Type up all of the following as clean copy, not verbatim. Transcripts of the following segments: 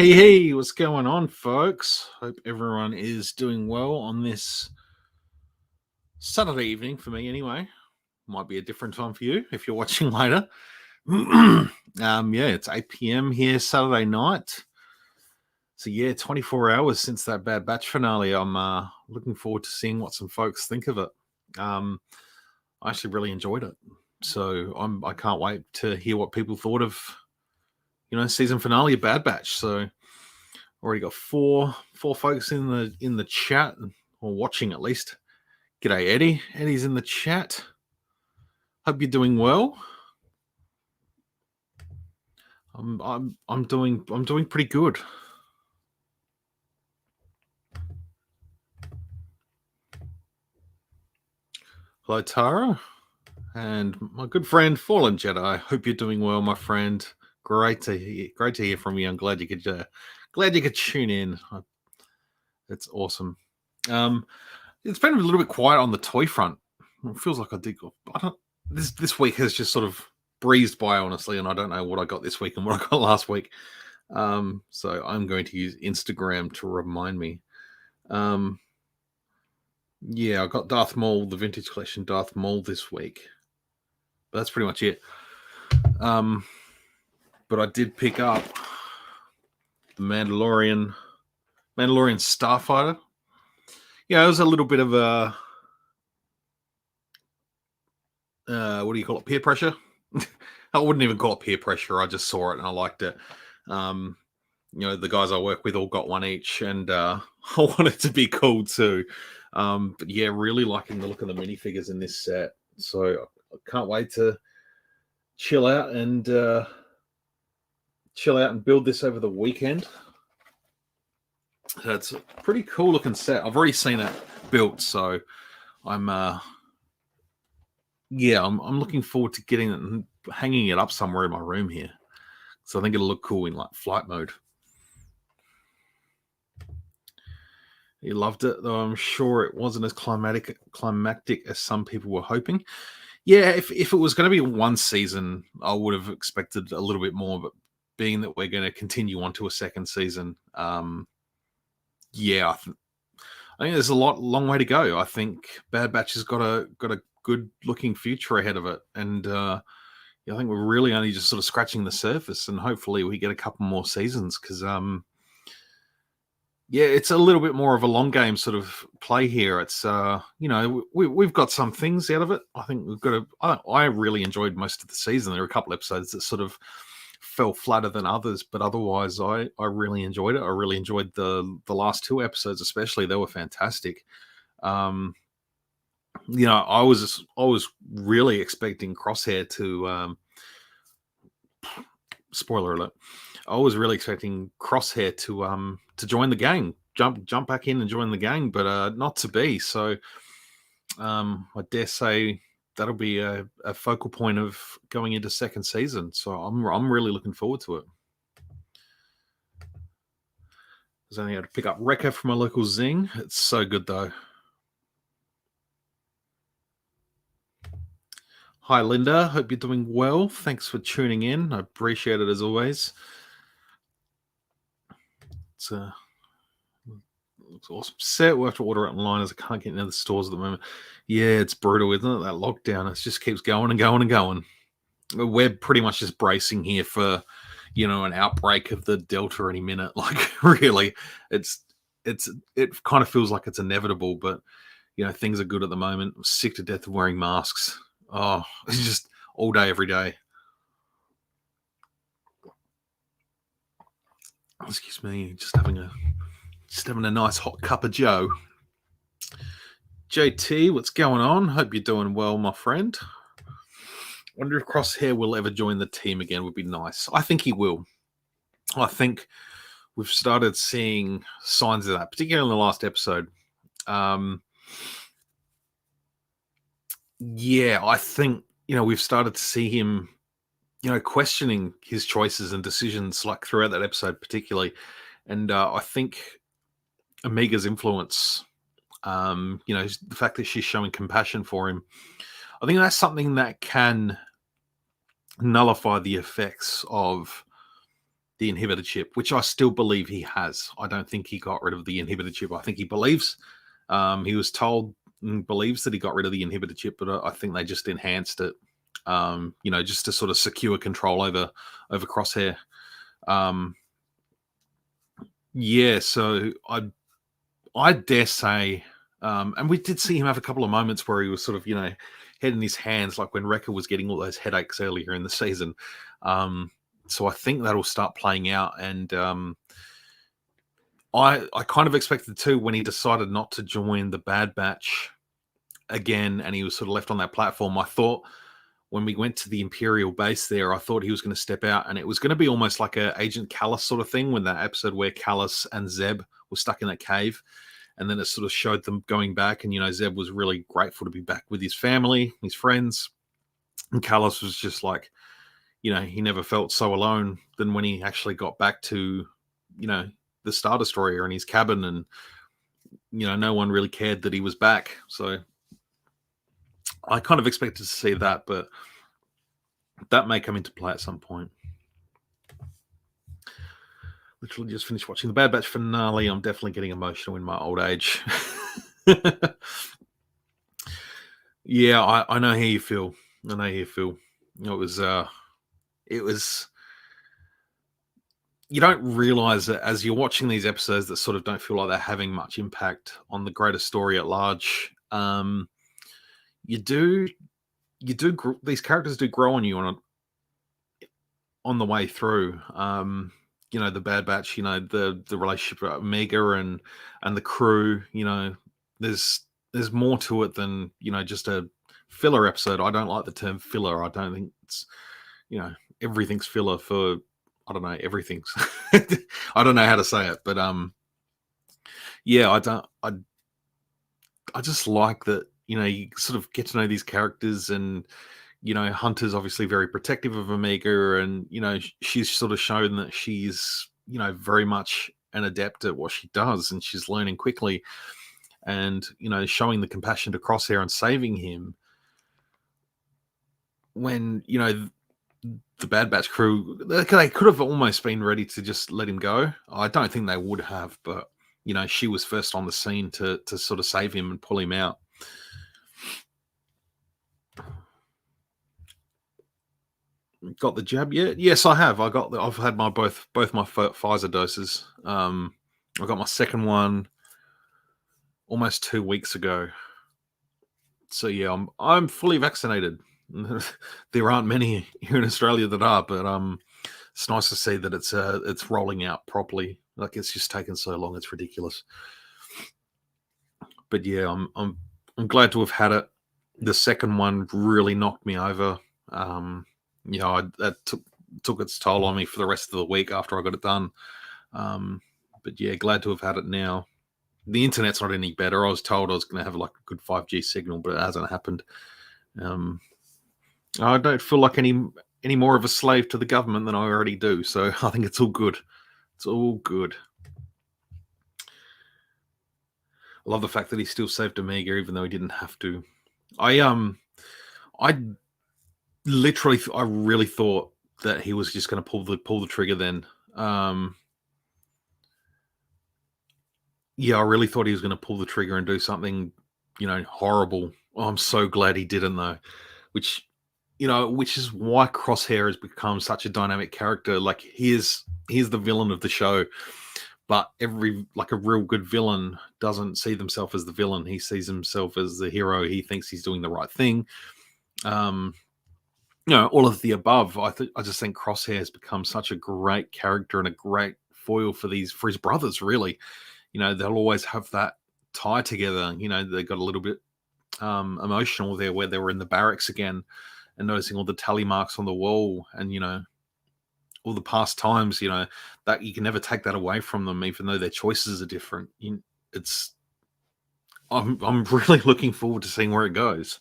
Hey, what's going on, folks? Hope everyone is doing well on this Saturday evening for me, anyway. Might be a different time for you if you're watching later. It's 8 p.m. here Saturday night. So, 24 hours since that Bad Batch finale. I'm looking forward to seeing what some folks think of it. I actually really enjoyed it. So, I can't wait to hear what people thought of, season finale of Bad Batch. So, already got four folks in the chat or watching at least. G'day, Eddie. Eddie's in the chat. Hope you're doing well. I'm doing pretty good. Hello, Tara, and my good friend Fallen Jedi. Hope you're doing well, my friend. Great to hear from you. I'm glad you could tune in. It's awesome. It's been a little bit quiet on the toy front. It feels like this week has just sort of breezed by, honestly, and I don't know what I got this week and what I got last week. So I'm going to use Instagram to remind me. I got Darth Maul, the Vintage Collection Darth Maul this week. But that's pretty much it. But I did pick up the Mandalorian Starfighter. Yeah, it was a little bit of a what do you call it? Peer pressure. I wouldn't even call it peer pressure. I just saw it and I liked it. The guys I work with all got one each, and I wanted it to be cool too. But yeah, really liking the look of the minifigures in this set. So I can't wait to chill out and build this over the weekend. That's a pretty cool looking set. I've already seen it built, so I'm looking forward to getting it and hanging it up somewhere in my room here. So I think it'll look cool in like flight mode. He loved it, though I'm sure it wasn't as climactic as some people were hoping. Yeah, if it was going to be one season, I would have expected a little bit more. But being that we're going to continue on to a second season, I think there's a long way to go. I think Bad Batch has got a good looking future ahead of it, and I think we're really only just sort of scratching the surface, and hopefully we get a couple more seasons because it's a little bit more of a long game sort of play here. It's we've got some things out of it. I think I really enjoyed most of the season. There were a couple episodes that sort of fell flatter than others, but otherwise I really enjoyed it. I really enjoyed the last two episodes, especially. They were fantastic. I was really expecting Crosshair to spoiler alert. I was really expecting Crosshair to join the gang, jump back in and join the gang, but not to be. So I dare say that'll be a focal point of going into second season. So I'm really looking forward to it. I was only able to pick up Rekka from my local Zing. It's so good though. Hi, Linda. Hope you're doing well. Thanks for tuning in. I appreciate it as always. It's looks awesome set. We'll have to order it online as I can't get into the stores at the moment. Yeah, it's brutal, isn't it? That lockdown. It just keeps going and going and going. We're pretty much just bracing here for, an outbreak of the Delta any minute. Like, really, it kind of feels like it's inevitable, but things are good at the moment. I'm sick to death of wearing masks. Oh, it's just all day, every day. Excuse me, just having a nice hot cup of Joe. JT, what's going on? Hope you're doing well, my friend. Wonder if Crosshair will ever join the team again. Would be nice. I think he will. I think we've started seeing signs of that, particularly in the last episode. I think we've started to see him questioning his choices and decisions, like throughout that episode particularly. And I think Amiga's influence, the fact that she's showing compassion for him, I think that's something that can nullify the effects of the inhibitor chip, which I still believe he has. I don't think he got rid of the inhibitor chip. I think he believes he was told and believes that he got rid of the inhibitor chip, but I think they just enhanced it, just to sort of secure control over Crosshair. Yeah, so I dare say, and we did see him have a couple of moments where he was sort of, head in his hands, like when Wrecker was getting all those headaches earlier in the season. So I think that'll start playing out, and I kind of expected too when he decided not to join the Bad Batch again, and he was sort of left on that platform. I thought when we went to the Imperial base there, I thought he was going to step out, and it was going to be almost like a Agent Callus sort of thing, when that episode where Callus and Zeb were stuck in that cave, and then it sort of showed them going back, and Zeb was really grateful to be back with his family, his friends, and Callus was just like, he never felt so alone than when he actually got back to, the Star Destroyer in his cabin, and no one really cared that he was back. So I kind of expected to see that, but that may come into play at some point. Literally just finished watching the Bad Batch finale. I'm definitely getting emotional in my old age. Yeah, I know how you feel. I know how you feel. It was. You don't realize that as you're watching these episodes that sort of don't feel like they're having much impact on the greater story at large. You do. These characters do grow on you on the way through. The Bad Batch, the relationship with Omega and the crew, there's more to it than, just a filler episode. I don't like the term filler. I don't think it's, everything's filler for, I don't know, everything's. I don't know how to say it, but yeah, I just like that, you sort of get to know these characters, and Hunter's obviously very protective of Omega, and she's sort of shown that she's very much an adept at what she does, and she's learning quickly, and showing the compassion to Crosshair and saving him when the Bad Batch crew, they could have almost been ready to just let him go. I don't think they would have, but she was first on the scene to sort of save him and pull him out. Got the jab yet? Yes, I have. I've had my both my Pfizer doses. I got my second one almost 2 weeks ago. So yeah, I'm fully vaccinated. There aren't many here in Australia that are, but it's nice to see that it's rolling out properly. Like, it's just taken so long, it's ridiculous. But yeah, I'm glad to have had it. The second one really knocked me over. That took its toll on me for the rest of the week after I got it done. But yeah, glad to have had it now. The internet's not any better. I was told I was going to have like a good 5G signal, but it hasn't happened. I don't feel like any more of a slave to the government than I already do. So I think it's all good. It's all good. I love the fact that he still saved Omega, even though he didn't have to. I really thought that he was just going to pull the trigger then. Yeah, I really thought he was going to pull the trigger and do something, horrible. Oh, I'm so glad he didn't, though. Which is why Crosshair has become such a dynamic character. Like, he's the villain of the show, but a real good villain doesn't see themselves as the villain. He sees himself as the hero. He thinks he's doing the right thing. All of the above. I just think Crosshair has become such a great character and a great foil for his brothers. Really, they'll always have that tie together. They got a little bit emotional there where they were in the barracks again and noticing all the tally marks on the wall, and all the past times. That you can never take that away from them, even though their choices are different. I'm really looking forward to seeing where it goes.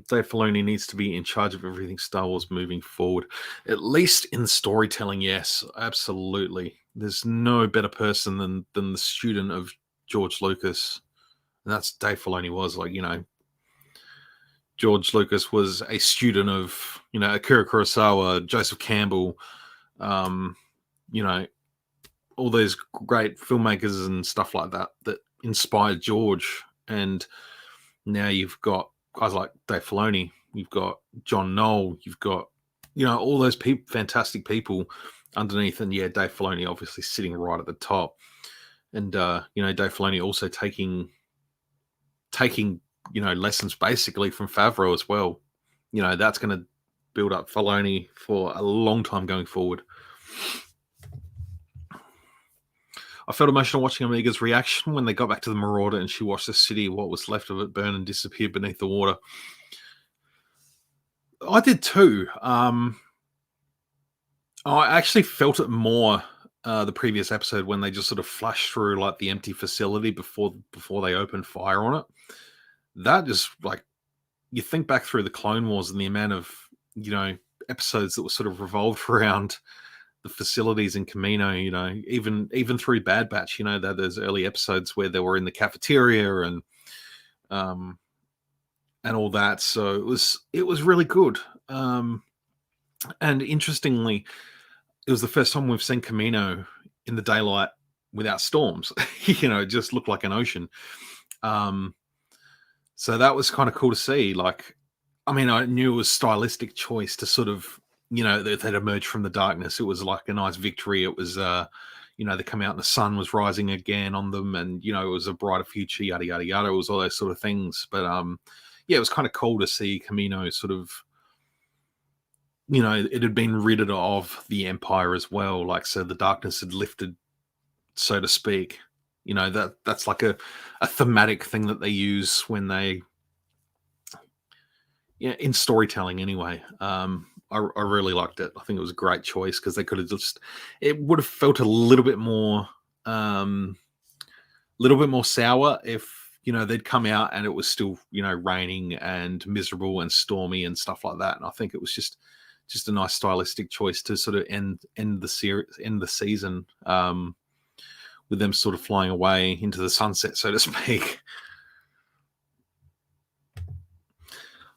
Dave Filoni needs to be in charge of everything Star Wars moving forward, at least in storytelling. Yes, absolutely. There's no better person than the student of George Lucas, and that's Dave Filoni. Was George Lucas was a student of, Akira Kurosawa, Joseph Campbell, um, you know, all those great filmmakers and stuff like that that inspired George. And now you've got guys like Dave Filoni, you've got John Knoll, you've got, all those fantastic people underneath. And yeah, Dave Filoni obviously sitting right at the top. And, Dave Filoni also taking, lessons basically from Favreau as well. That's going to build up Filoni for a long time going forward. I felt emotional watching Amiga's reaction when they got back to the Marauder and she watched the city, what was left of it, burn and disappear beneath the water. I did too. I actually felt it more the previous episode when they just sort of flashed through like the empty facility before they opened fire on it. That just like, you think back through the Clone Wars and the amount of, episodes that were sort of revolved around the facilities in Camino, even through Bad Batch, there's early episodes where they were in the cafeteria and all that. So it was really good. And interestingly, it was the first time we've seen Camino in the daylight without storms. It just looked like an ocean. So that was kind of cool to see. Like, I mean, I knew it was a stylistic choice to sort of, they'd emerged from the darkness. It was like a nice victory. It was, they come out and the sun was rising again on them, and it was a brighter future, yada yada yada. It was all those sort of things. But yeah, it was kind of cool to see Camino sort of, it had been rid of the Empire as well. Like, so the darkness had lifted, so to speak. That's like a thematic thing that they use when they, in storytelling anyway. I really liked it. I think it was a great choice because they could have it would have felt a little bit more sour if, they'd come out and it was still, raining and miserable and stormy and stuff like that. And I think it was just a nice stylistic choice to sort of end the season with them sort of flying away into the sunset, so to speak.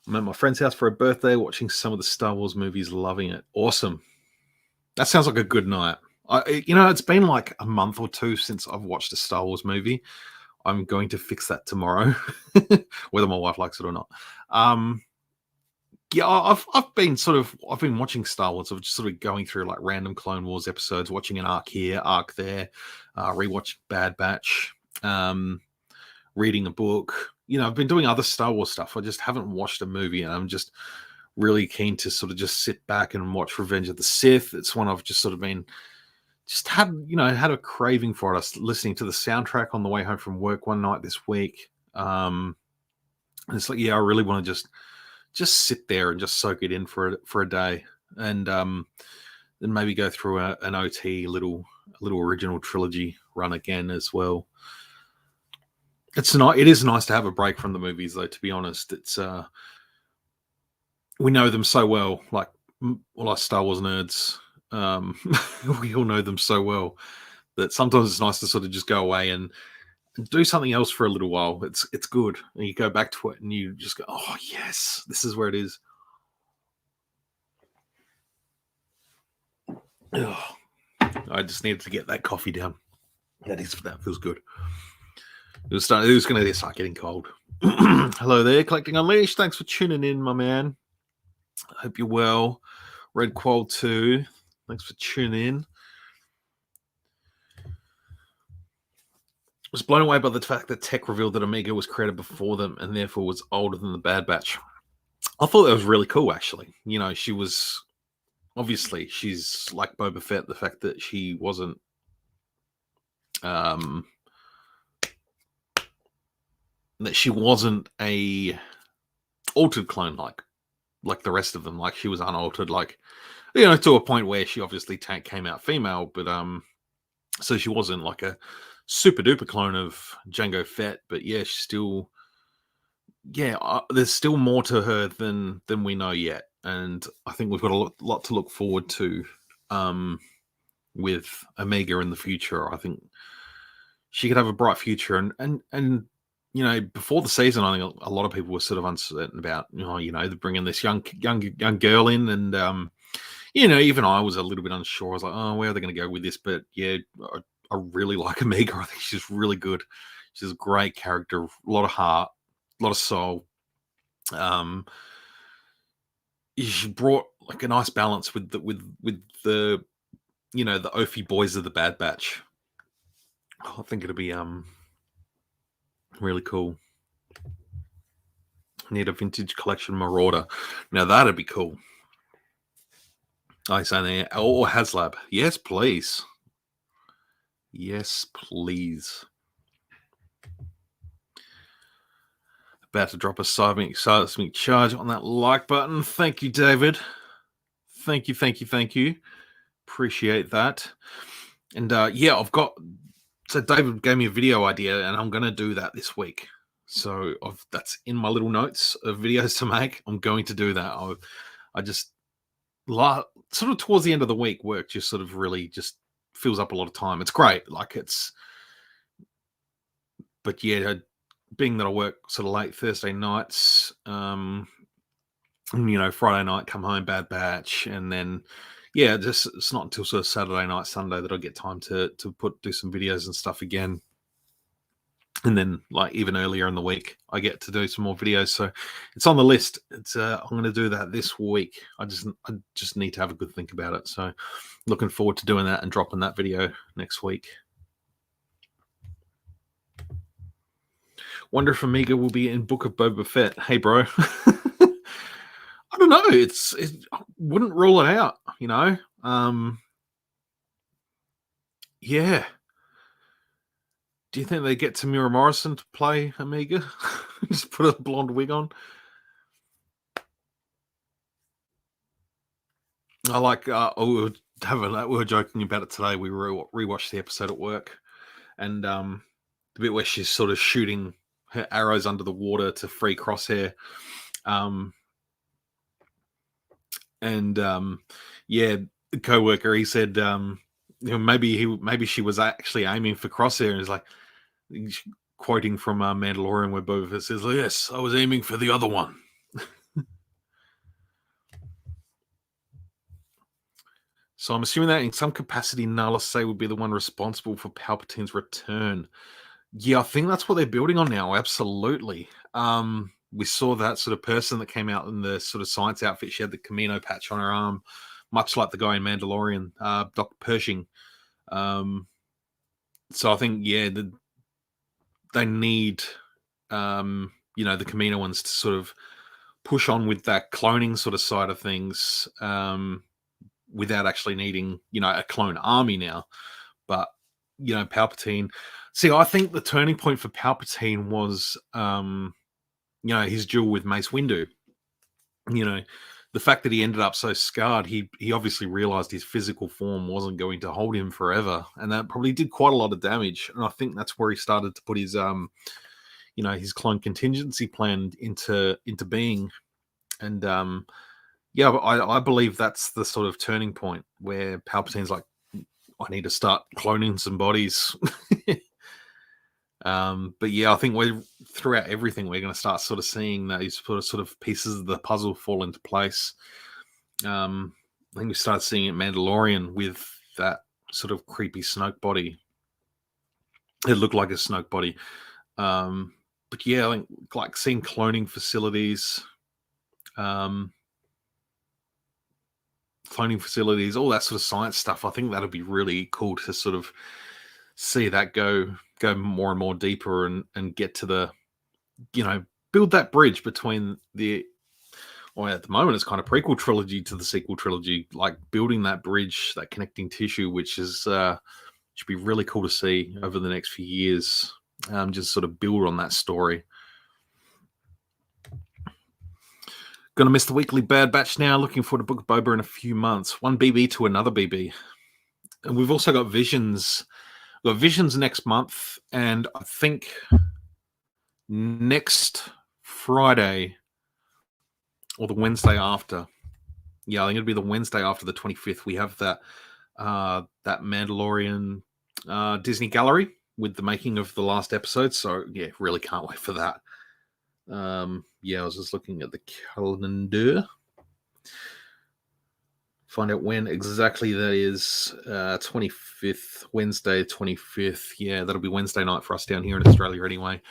I'm at my friend's house for a birthday, watching some of the Star Wars movies, loving it. Awesome. That sounds like a good night. It's been like a month or two since I've watched a Star Wars movie. I'm going to fix that tomorrow, whether my wife likes it or not. Yeah, I've been watching Star Wars. I've just sort of going through like random Clone Wars episodes, watching an arc here, arc there, rewatching Bad Batch, reading a book. I've been doing other Star Wars stuff. I just haven't watched a movie, and I'm just really keen to sort of just sit back and watch Revenge of the Sith. It's one I've just sort of been, had a craving for it. I was listening to the soundtrack on the way home from work one night this week. And it's like, yeah, I really want to just sit there and just soak it in for a day, and then maybe go through an OT little original trilogy run again as well. It is nice to have a break from the movies, though, to be honest. It's we know them so well, like all us Star Wars nerds. We all know them so well that sometimes it's nice to sort of just go away and do something else for a little while. It's good. And you go back to it and you just go, oh yes, this is where it is. Ugh. I just needed to get that coffee down. That feels good. It was going to start getting cold. Hello there, Collecting Unleashed. Thanks for tuning in, my man. I hope you're well. Red Qual 2. Thanks for tuning in. Was blown away by the fact that Tech revealed that Omega was created before them and therefore was older than the Bad Batch. I thought that was really cool, actually. She was, obviously, she's like Boba Fett, the fact that she wasn't that she wasn't a altered clone like the rest of them. Like, she was unaltered, like, to a point where she obviously came out female, but so she wasn't like a super duper clone of Jango Fett, but yeah, she's still, there's still more to her than we know yet, and I think we've got a lot to look forward to with Omega in the future. I think she could have a bright future, and before the season, I think a lot of people were sort of uncertain about, they're bringing this young girl in, and even I was a little bit unsure. I was like, oh, where are they going to go with this? But yeah, I really like Amiga. I think she's really good. She's a great character, a lot of heart, a lot of soul. She brought like a nice balance with the the Ophi boys of the Bad Batch. I think it'll be really cool. Need a vintage collection Marauder. Now that'd be cool. I say there, or HasLab. Yes, please. Yes, please. About to drop a seismic charge on that like button. Thank you, David. Thank you. Appreciate that. And yeah, so David gave me a video idea, and I'm going to do that this week. So that's in my little notes of videos to make. I'm going to do that. I just sort of towards the end of the week, work just sort of really just fills up a lot of time. It's great. But yeah, being that I work sort of late Thursday nights, Friday night, come home, Bad Batch, and then yeah, it's not until sort of Saturday night, Sunday that I get time to do some videos and stuff again. And then even earlier in the week, I get to do some more videos. So it's on the list. It's I'm going to do that this week. I just need to have a good think about it. So looking forward to doing that and dropping that video next week. Wonder if Amiga will be in Book of Boba Fett. Hey, bro. I don't know. I wouldn't rule it out, Yeah. Do you think they get Tamira Morrison to play Amiga? Just put a blonde wig on. I like. We were joking about it today. We rewatched the episode at work, and the bit where she's sort of shooting her arrows under the water to free Crosshair. Yeah, the co-worker, he said, maybe she was actually aiming for Crosshair, and he's like, quoting from Mandalorian, where Boba Fett says, "Yes, I was aiming for the other one." So I'm assuming that in some capacity, Nala Se would be the one responsible for Palpatine's return. Yeah, I think that's what they're building on now. Absolutely. We saw that sort of person that came out in the sort of science outfit. She had the Camino patch on her arm, much like the guy in Mandalorian, Dr. Pershing. So I think, yeah, they need, the Camino ones to sort of push on with that cloning sort of side of things, without actually needing, a clone army now. But, Palpatine. See, I think the turning point for Palpatine was, his duel with Mace Windu. The fact that he ended up so scarred, he obviously realized his physical form wasn't going to hold him forever, and that probably did quite a lot of damage. And I think that's where he started to put his, his clone contingency plan into being. And yeah, I believe that's the sort of turning point where Palpatine's like, I need to start cloning some bodies. But yeah, I think throughout everything, we're going to start sort of seeing those sort of pieces of the puzzle fall into place. I think we started seeing it Mandalorian with that sort of creepy Snoke body. It looked like a Snoke body. But yeah, I think like seeing cloning facilities, all that sort of science stuff. I think that'll be really cool to sort of see that go more and more deeper and get to the, build that bridge between at the moment it's kind of prequel trilogy to the sequel trilogy, like building that bridge, that connecting tissue, which is should be really cool to see over the next few years. Just sort of build on that story. Gonna miss the weekly Bad Batch now. Looking forward to Book of Boba in a few months. One BB to another BB. And we've also got Visions. We've got Visions next month, and I think next Friday or the Wednesday after. Yeah, I think it'll be the Wednesday after the 25th. We have that Mandalorian Disney Gallery with the making of the last episode. So yeah, really can't wait for that. Yeah, I was just looking at the calendar. Find out when exactly that is. 25th, Wednesday, 25th. Yeah, that'll be Wednesday night for us down here in Australia anyway.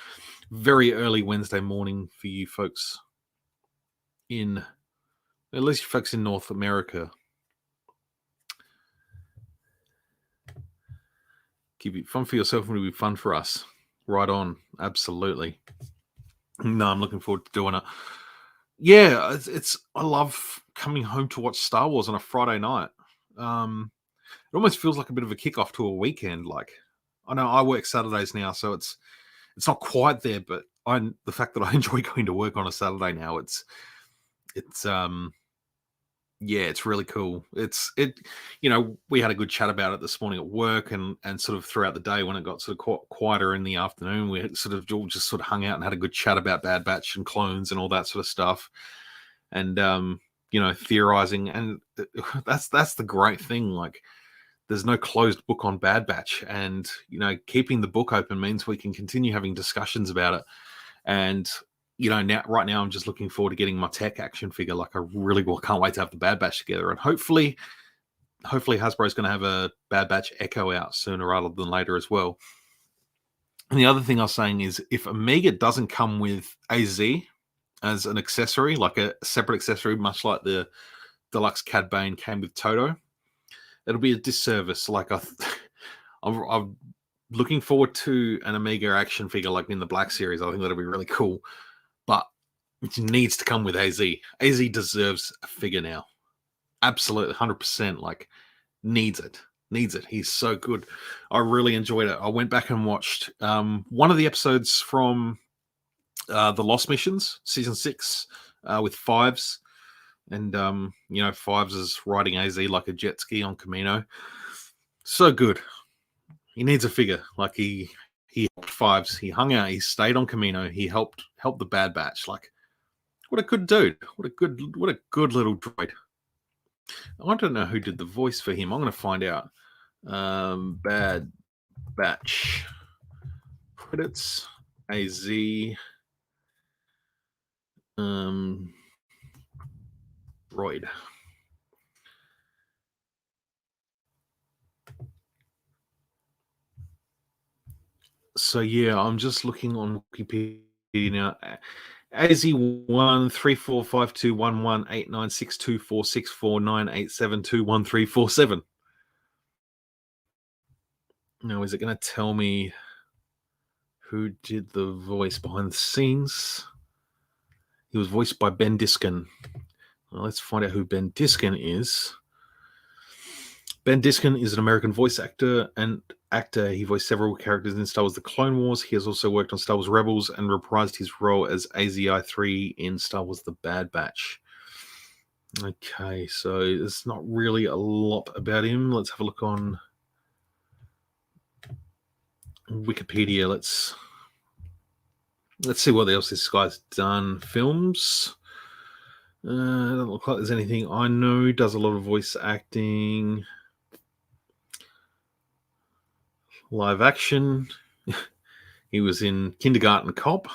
Very early Wednesday morning for you folks at least you folks in North America. Keep it fun for yourself and it'll be fun for us. Right on. Absolutely. No, I'm looking forward to doing it. Yeah, I love coming home to watch Star Wars on a Friday night. It almost feels like a bit of a kickoff to a weekend. Like, I know I work Saturdays now, so it's not quite there, but the fact that I enjoy going to work on a Saturday now, it's yeah, it's really cool. We had a good chat about it this morning at work, and sort of throughout the day when it got sort of quieter in the afternoon, we had sort of all just sort of hung out and had a good chat about Bad Batch and clones and all that sort of stuff, and theorizing, and that's the great thing. Like, there's no closed book on Bad Batch, and keeping the book open means we can continue having discussions about it. And right now I'm just looking forward to getting my tech action figure. Like, I really can't wait to have the Bad Batch together, and hopefully Hasbro's going to have a Bad Batch Echo out sooner rather than later as well. And the other thing I was saying is, if Amiga doesn't come with AZ as an accessory, like a separate accessory, much like the deluxe Cad Bane came with Toto, it'll be a disservice. Like, I'm looking forward to an Amiga action figure like in the Black Series. I think that'll be really cool. But it needs to come with AZ. AZ deserves a figure now. Absolutely, 100%. Like, needs it. Needs it. He's so good. I really enjoyed it. I went back and watched one of the episodes from the Lost Missions, Season 6, with Fives. And, Fives is riding AZ like a jet ski on Camino. So good. He needs a figure. Like, he helped Fives. He hung out. He stayed on Camino. He helped the Bad Batch. Like, what a good dude. What a good little droid. I don't know who did the voice for him. I'm going to find out. Bad Batch credits. AZ. Droid. So yeah, I'm just looking on Wikipedia now. AZ1 34521189624649872137. Now, is it going to tell me who did the voice behind the scenes? He was voiced by Ben Diskin. Well, let's find out who Ben Diskin is. Ben Diskin is an American voice actor and He voiced several characters in Star Wars The Clone Wars. He has also worked on Star Wars Rebels and reprised his role as AZI-3 in Star Wars The Bad Batch. Okay, so there's not really a lot about him. Let's have a look on Wikipedia. Let's see what else this guy's done. Films. Doesn't look like there's anything I know. Does a lot of voice acting. Live action. He was in Kindergarten Cop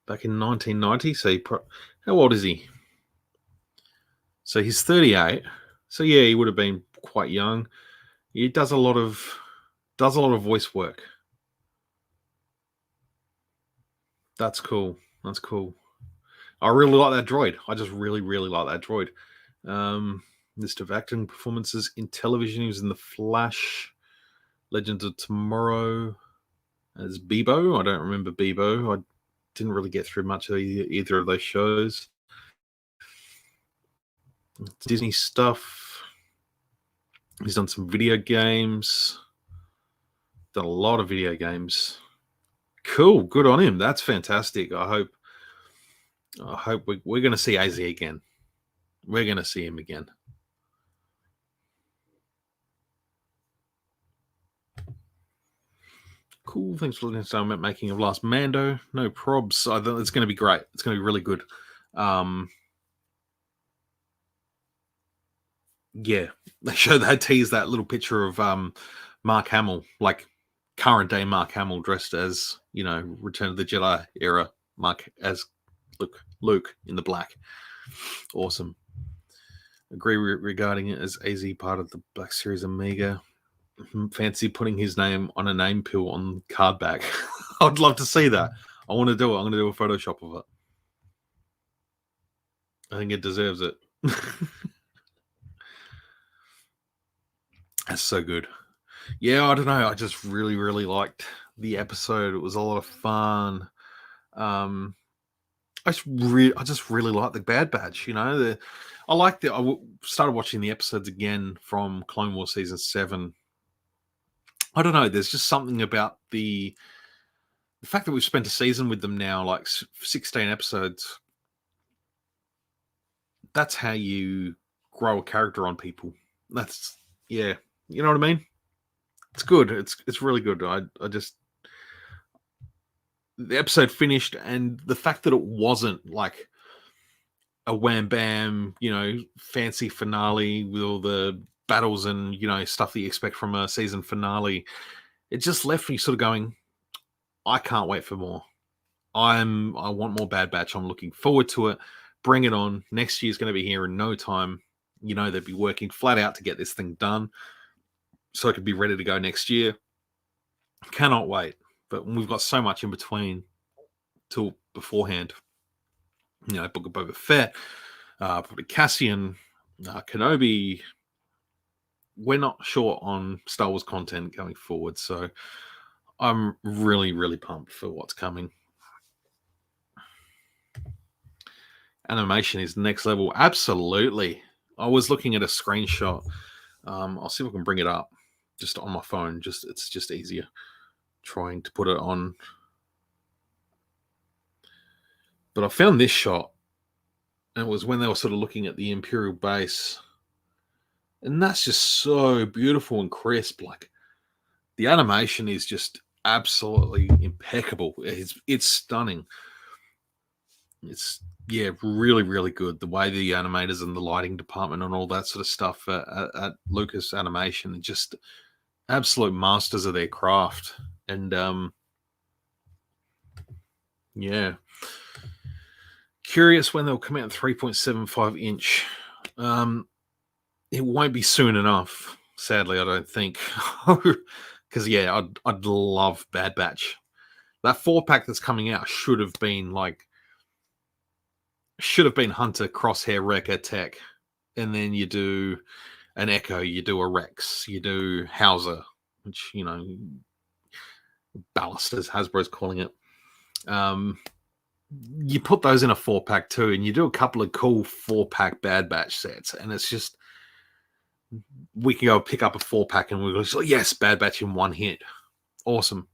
back in 1990. So how old is he? So he's 38. So yeah, he would have been quite young. He does a lot of voice work. That's cool. That's cool. I really like that droid. I just really, really like that droid. List of acting performances in television. He was in The Flash, Legends of Tomorrow as Bebo. I don't remember Bebo. I didn't really get through much of either of those shows. Disney stuff. He's done some video games. Done a lot of video games. Cool. Good on him. That's fantastic. I hope we're going to see AZ again. We're going to see him again. Cool. Thanks for listening to making of Last Mando. No probs. I think it's going to be great. It's going to be really good. Yeah, they teased that little picture of Mark Hamill, like current day Mark Hamill dressed as, Return of the Jedi era Mark as Luke in the black. Awesome. Agree regarding it as AZ part of the Black Series Amiga. Fancy putting his name on a name pill on card back. I'd love to see that. I want to do it. I'm going to do a Photoshop of it. I think it deserves it. That's so good. Yeah, I don't know. I just really, really liked the episode. It was a lot of fun. I just really like the Bad Batch. I started watching the episodes again from Clone Wars season 7. I don't know. There's just something about the fact that we've spent a season with them now, like 16 episodes. That's how you grow a character on people. Yeah, you know what I mean? It's good. It's really good. The episode finished, and the fact that it wasn't like a wham bam, fancy finale with all the battles and stuff that you expect from a season finale, it just left me sort of going, I can't wait for more. I want more Bad Batch. I'm looking forward to it. Bring it on. Next year's going to be here in no time. They'd be working flat out to get this thing done so I could be ready to go next year. Cannot wait. But we've got so much in between till beforehand. Book of Boba Fett, probably Cassian, Kenobi. We're not sure on Star Wars content going forward, so I'm really, really pumped for what's coming. Animation is next level. Absolutely. I was looking at a screenshot. I'll see if I can bring it up just on my phone. It's just easier trying to put it on. But I found this shot, and it was when they were sort of looking at the Imperial base, and that's just so beautiful and crisp. Like, the animation is just absolutely impeccable. It's stunning. It's really, really good. The way the animators and the lighting department and all that sort of stuff at Lucas Animation, just absolute masters of their craft. And curious when they'll come out in 3.75 inch. It won't be soon enough, sadly, I don't think. Because I'd love Bad Batch. That 4-pack that's coming out should have been Hunter, Crosshair, Wrecker, Tech, and then you do an Echo, you do a Rex, you do Hauser, which Ballast as Hasbro's calling it. You put those in a 4-pack too, and you do a couple of cool 4-pack Bad Batch sets, and it's just, we can go pick up a 4-pack and we'll go, yes, Bad Batch in one hit. Awesome.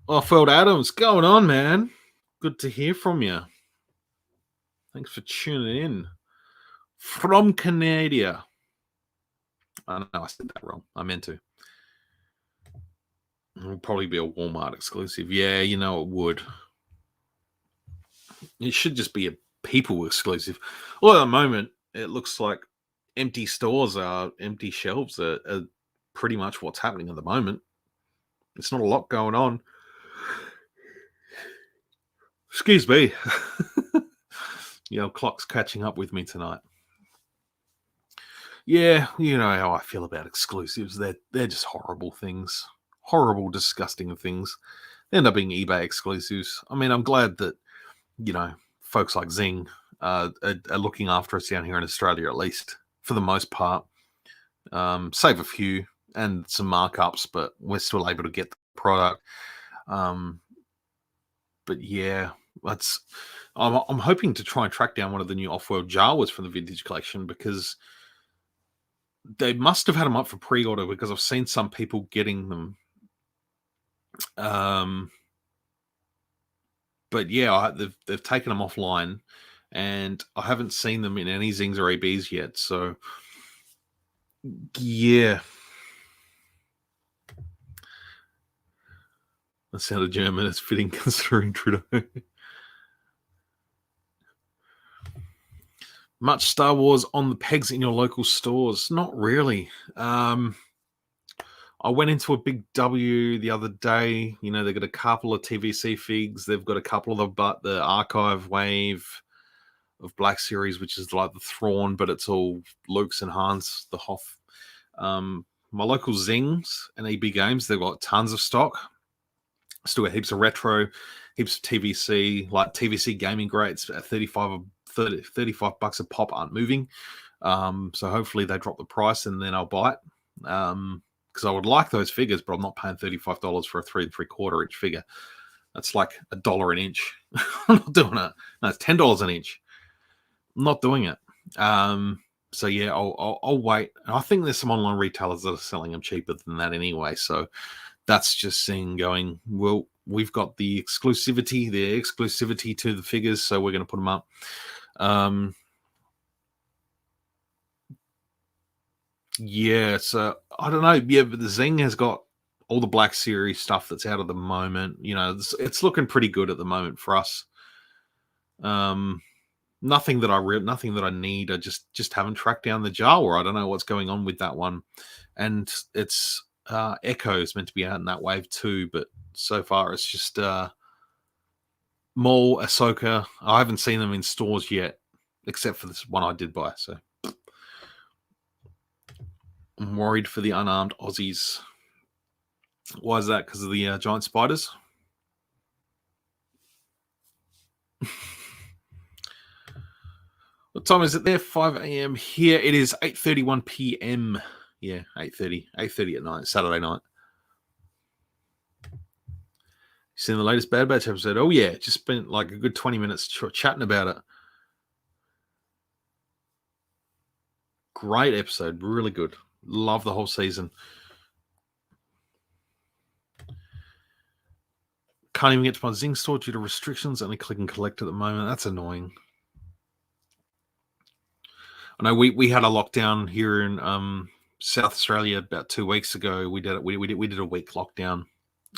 Offworld Adams, going on, man? Good to hear from you. Thanks for tuning in. From Canada. I know I said that wrong. I meant to. It'll probably be a Walmart exclusive. Yeah, it would. It should just be a people exclusive. Well, at the moment, it looks like empty shelves are pretty much what's happening at the moment. It's not a lot going on. Excuse me. Clock's catching up with me tonight. Yeah, you know how I feel about exclusives. They're just horrible things. Horrible, disgusting things. They end up being eBay exclusives. I mean, I'm glad that, folks like Zing are looking after us down here in Australia, at least, for the most part. Save a few and some markups, but we're still able to get the product. But yeah, I'm hoping to try and track down one of the new Offworld Jawas from the Vintage Collection, because they must have had them up for pre-order, because I've seen some people getting them. But yeah, they've taken them offline, and I haven't seen them in any Zings or EBs yet. So yeah, that sounded German. It's fitting considering Trudeau. Much Star Wars on the pegs in your local stores? Not really. I went into a Big W the other day. You know, they've got a couple of TVC figs. They've got a couple of the archive wave of Black Series, which is like the Thrawn, but it's all Luke's and Hans, the Hoth. My local Zings and EB Games, they've got tons of stock. Still got heaps of retro, heaps of TVC, like TVC gaming greats at 35 $35 a pop aren't moving. So hopefully they drop the price and then I'll buy it. Because I would like those figures, but I'm not paying $35 for a 3 3/4 inch figure. That's like $1 an inch. I'm not doing it. No, it's $10 an inch. I'm not doing it. So yeah, I'll wait. And I think there's some online retailers that are selling them cheaper than that anyway. So that's just going, well, we've got the exclusivity to the figures, so we're going to put them up. Yeah, so I don't know. Yeah, but the Zing has got all the Black Series stuff that's out at the moment. You know, it's looking pretty good at the moment for us. Nothing that I need. I just haven't tracked down the Jawa. I don't know what's going on with that one. And it's Echo is meant to be out in that wave too, but so far it's just Maul, Ahsoka. I haven't seen them in stores yet, except for this one I did buy. So I'm worried for the unarmed Aussies. Why is that? Because of the giant spiders? What time is it there? 5 a.m. here. It is 8:31 p.m. Yeah, 8:30 at night, Saturday night. Seen the latest Bad Batch episode? Oh yeah, just spent like a good 20 minutes chatting about it. Great episode, really good. Love the whole season. Can't even get to my Zing store due to restrictions. Only click and collect at the moment. That's annoying. I know we had a lockdown here in South Australia about 2 weeks ago. We did a week lockdown.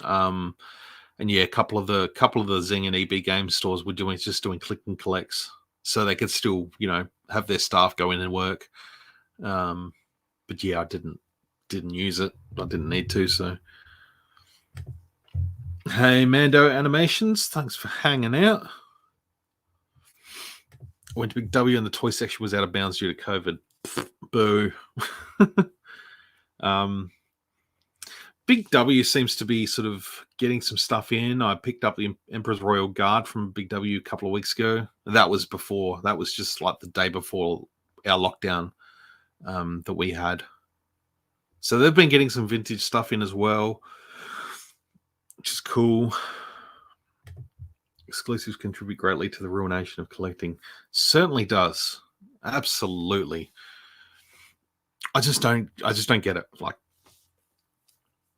And yeah, a couple of the Zing and EB game stores were doing click and collects, so they could still, you know, have their staff go in and work. But yeah, I didn't use it. I didn't need to. So, hey, Mando Animations, thanks for hanging out. Went to Big W and the toy section was out of bounds due to COVID. Boo. Big W seems to be sort of getting some stuff in. I picked up the Emperor's Royal Guard from Big W a couple of weeks ago. That was just like the day before our lockdown that we had. So they've been getting some vintage stuff in as well, which is cool. Exclusives contribute greatly to the ruination of collecting. Certainly does. Absolutely. I just don't get it. Like,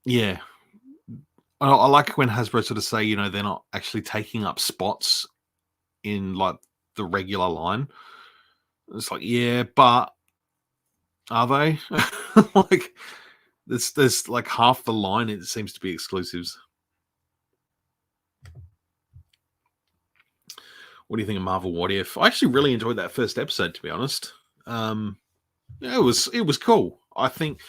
yeah. I like when Hasbro sort of say, you know, they're not actually taking up spots in like the regular line. It's like, yeah, but are they? Like, there's like half the line. It seems to be exclusives. What do you think of Marvel What If? I actually really enjoyed that first episode, to be honest. Yeah, it was cool. I think,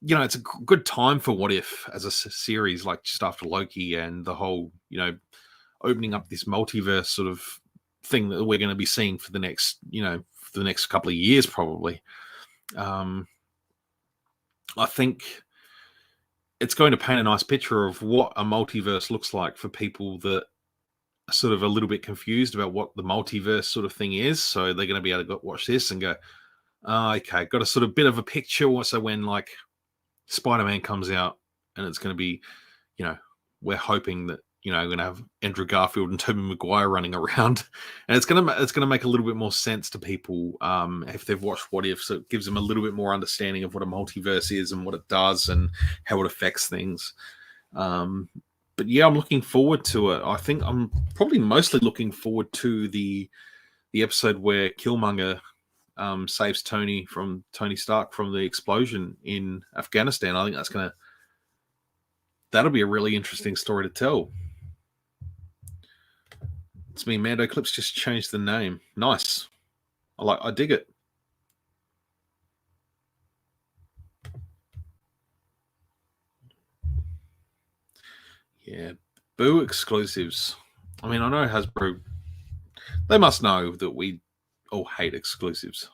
you know, it's a good time for What If as a series, like just after Loki and the whole, you know, opening up this multiverse sort of thing that we're going to be seeing for the next, you know, for the next couple of years, probably. I think it's going to paint a nice picture of what a multiverse looks like for people that are sort of a little bit confused about what the multiverse sort of thing is. So they're going to be able to watch this and go, oh, okay, got a sort of bit of a picture. So when like Spider-Man comes out and it's going to be, you know, we're hoping that, you know, we're going to have Andrew Garfield and Tobey Maguire running around, and it's going to make a little bit more sense to people if they've watched What If. So it gives them a little bit more understanding of what a multiverse is and what it does and how it affects things. But yeah, I'm looking forward to it. I think I'm probably mostly looking forward to the episode where Killmonger saves Tony Stark from the explosion in Afghanistan. I think that'll be a really interesting story to tell. It's me, Mando Clips just changed the name. Nice. I dig it. Yeah, Boo exclusives. I mean, I know Hasbro. They must know that we all hate exclusives.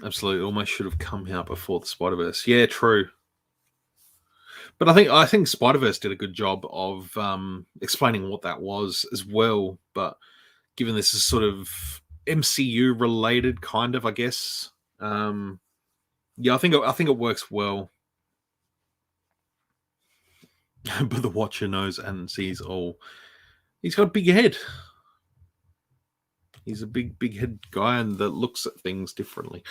Absolutely, almost should have come out before the Spider-Verse. Yeah, true. But I think Spider-Verse did a good job of explaining what that was as well. But given this is sort of MCU related, kind of, I guess. Yeah, I think it works well. But the Watcher knows and sees all. He's got a big head. He's a big head guy and that looks at things differently.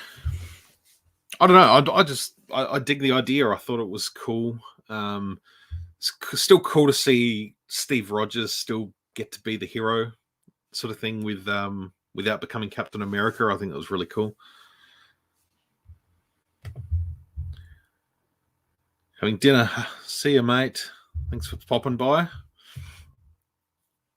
I don't know. I dig the idea. I thought it was cool. It's still cool to see Steve Rogers still get to be the hero, sort of thing, without becoming Captain America. I think that was really cool. Having dinner. See you, mate. Thanks for popping by.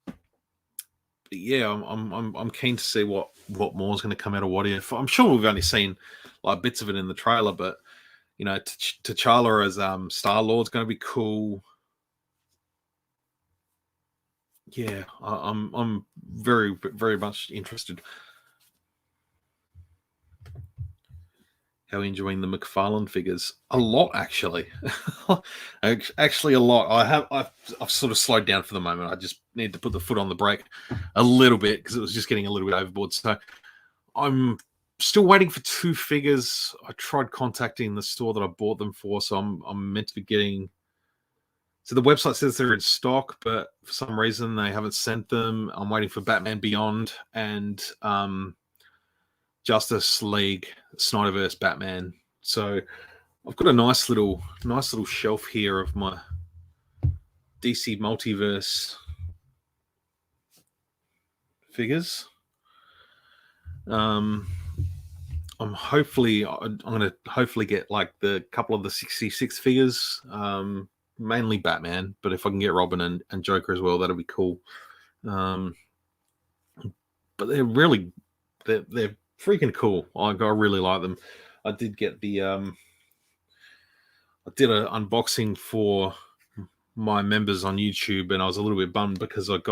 But yeah, I'm keen to see what more is going to come out of What If. I'm sure we've only seen like bits of it in the trailer, but you know, T'Challa as Star Lord's going to be cool. Yeah, I'm very very much interested. How are you enjoying the McFarlane figures? A lot, actually. Actually, a lot. I've sort of slowed down for the moment. I just need to put the foot on the brake a little bit because it was just getting a little bit overboard. So I'm still waiting for 2 figures. I tried contacting the store that I bought them for, so I'm meant to be getting. So the website says they're in stock, but for some reason they haven't sent them. I'm waiting for Batman Beyond and Justice League Snyderverse Batman. So I've got a nice little shelf here of my DC Multiverse figures. I'm gonna hopefully get like the couple of the 66 figures, mainly Batman, but if I can get Robin and Joker as well, that'll be cool. But they're freaking cool. I really like them. I did get I did an unboxing for my members on YouTube, and I was a little bit bummed because I've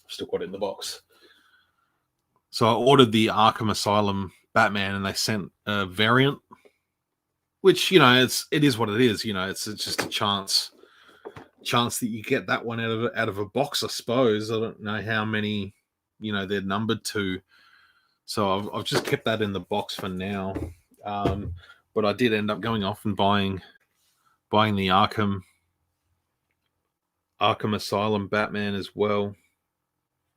still got it in the box. So I ordered the Arkham Asylum Batman, and they sent a variant, which it is what it is. It's just a chance that you get that one out of a box. I suppose I don't know how many they're numbered to, so I've just kept that in the box for now. But I did end up going off and buying the Arkham Asylum Batman as well,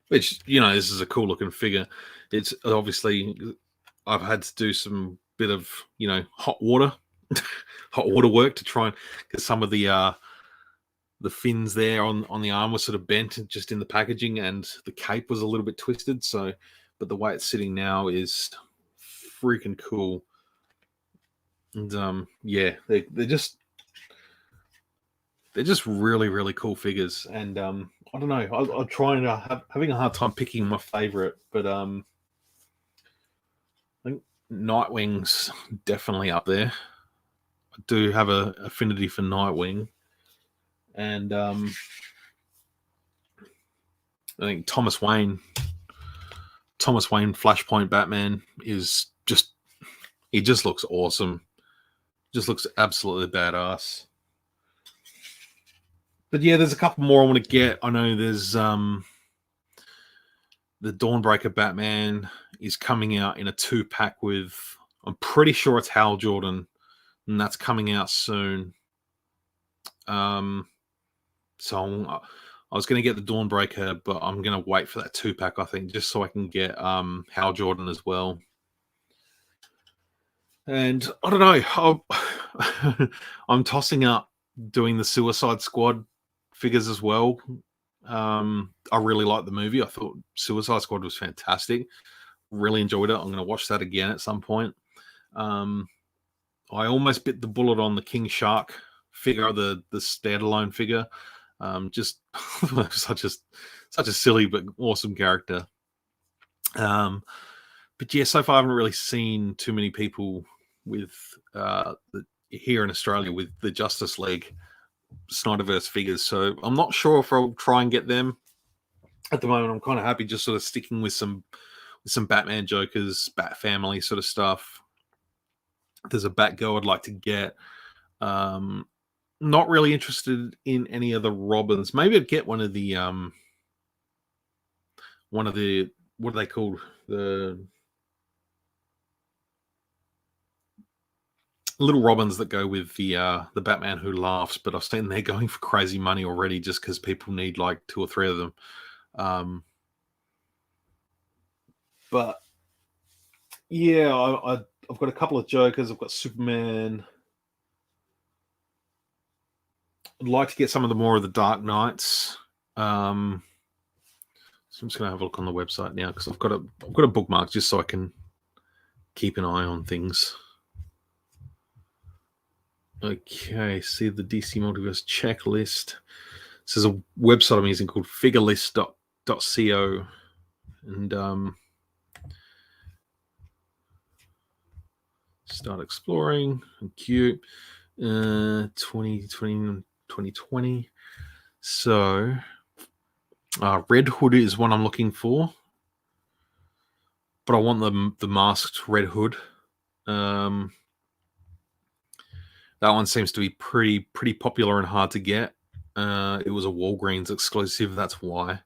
which this is a cool looking figure. It's obviously I've had to do some bit of hot water work to try and because some of the fins there on the arm was sort of bent just in the packaging, and the cape was a little bit twisted. So, but the way it's sitting now is freaking cool. And yeah, they're just really really cool figures. And I don't know, I'm trying to having a hard time picking my favorite, but I think Nightwing's definitely up there. I do have a affinity for Nightwing, and I think Thomas Wayne Flashpoint Batman is he just looks awesome. Just looks absolutely badass. But yeah, there's a couple more I want to get. I know there's the Dawnbreaker Batman is coming out in a 2-pack with, I'm pretty sure it's Hal Jordan, and that's coming out soon. So I was going to get the Dawnbreaker, but I'm going to wait for that 2-pack, I think, just so I can get Hal Jordan as well. And I don't know, I'm tossing up doing the Suicide Squad figures as well. I really liked the movie. I thought Suicide Squad was fantastic. Really enjoyed it. I'm going to watch that again at some point. I almost bit the bullet on the King Shark figure, the standalone figure. Just such a silly but awesome character. But yeah, so far I haven't really seen too many people with the here in Australia with the Justice League Snyderverse figures. So I'm not sure if I'll try and get them. At the moment, I'm kind of happy just sort of sticking with some Batman Jokers, Bat Family sort of stuff. There's a Batgirl I'd like to get. Not really interested in any of the Robins. Maybe I'd get one of the what are they called? The little Robins that go with the Batman Who Laughs, but I've seen they're going for crazy money already just because people need like 2 or 3 of them. But yeah, I've got a couple of Jokers. I've got Superman. I'd like to get some of the more of the Dark Knights. So I'm just going to have a look on the website now because I've got a bookmark just so I can keep an eye on things. Okay, see the DC Multiverse checklist. This is a website I'm using called figurelist.co, and start exploring. Cute. 2020. So Red Hood is one I'm looking for, but I want the masked Red Hood. That one seems to be pretty popular and hard to get. It was a Walgreens exclusive, that's why.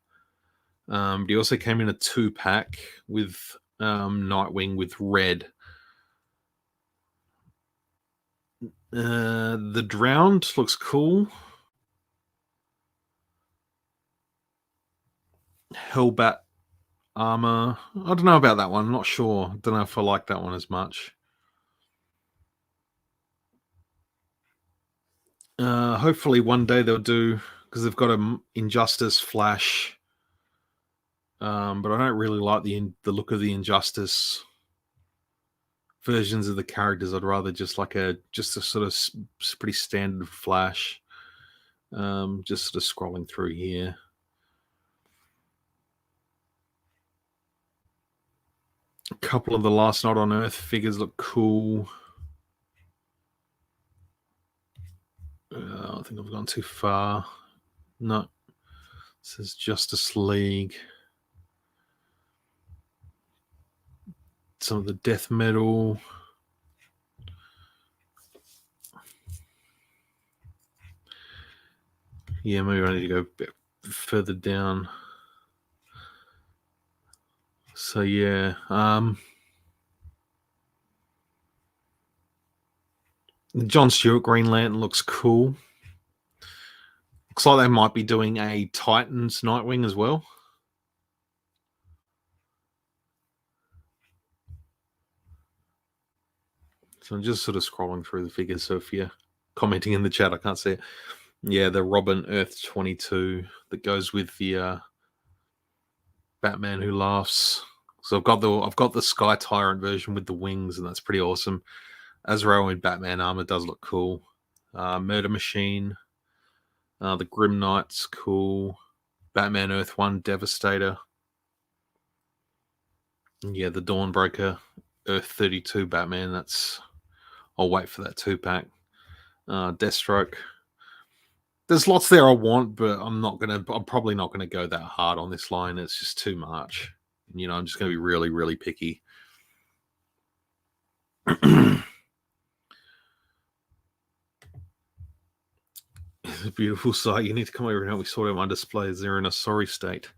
But he also came in a 2-pack with Nightwing with red. The Drowned looks cool. Hellbat armor. I don't know about that one. I'm not sure. I don't know if I like that one as much. Hopefully one day they'll do, because they've got a Injustice Flash. But I don't really like the look of the Injustice versions of the characters. I'd rather just a sort of pretty standard Flash. Just sort of scrolling through here. A couple of the Last Night on Earth figures look cool. I think I've gone too far. No. This is Justice League. Some of the Death Metal. Yeah, maybe I need to go a bit further down. So yeah, John Stewart Green Lantern looks cool. Looks like they might be doing a Titans Nightwing as well. So I'm just sort of scrolling through the figures. So if you're commenting in the chat, I can't see it. Yeah, the Robin Earth 22 that goes with the Batman Who Laughs. So I've got the Sky Tyrant version with the wings, and that's pretty awesome. Azrael in Batman armor does look cool. Murder Machine. The Grim Knight's cool. Batman Earth 1 Devastator. Yeah, the Dawnbreaker Earth 32 Batman. I'll wait for that 2-pack. Deathstroke. There's lots there I want, but I'm probably not gonna go that hard on this line. It's just too much. I'm just gonna be really, really picky. It's a beautiful sight. You need to come over and help me sort out my displays. They're in a sorry state.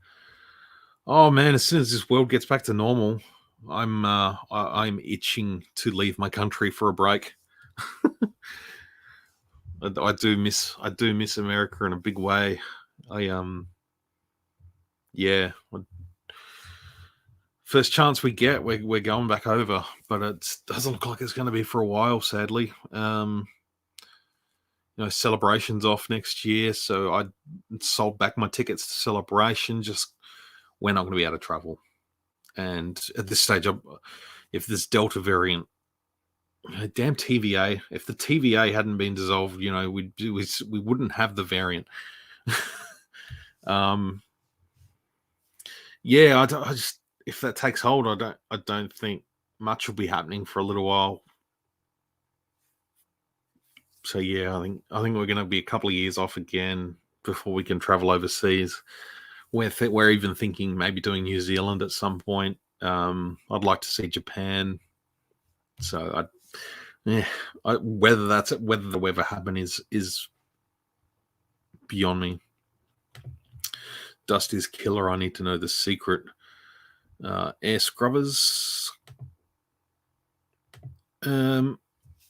Oh man, as soon as this world gets back to normal, I'm itching to leave my country for a break. I do miss America in a big way. First chance we get, we're going back over, but it doesn't look like it's going to be for a while, sadly. Celebration's off next year, so I sold back my tickets to Celebration. Just we're not going to be able to travel, and at this stage, if this Delta variant, damn TVA, if the TVA hadn't been dissolved, we wouldn't have the variant. Yeah, I just, if that takes hold, I don't think much will be happening for a little while. So yeah, I think we're going to be a couple of years off again before we can travel overseas. We're even thinking maybe doing New Zealand at some point. I'd like to see Japan. So yeah, whether the weather happen is beyond me. Dust is killer. I need to know the secret. Air scrubbers.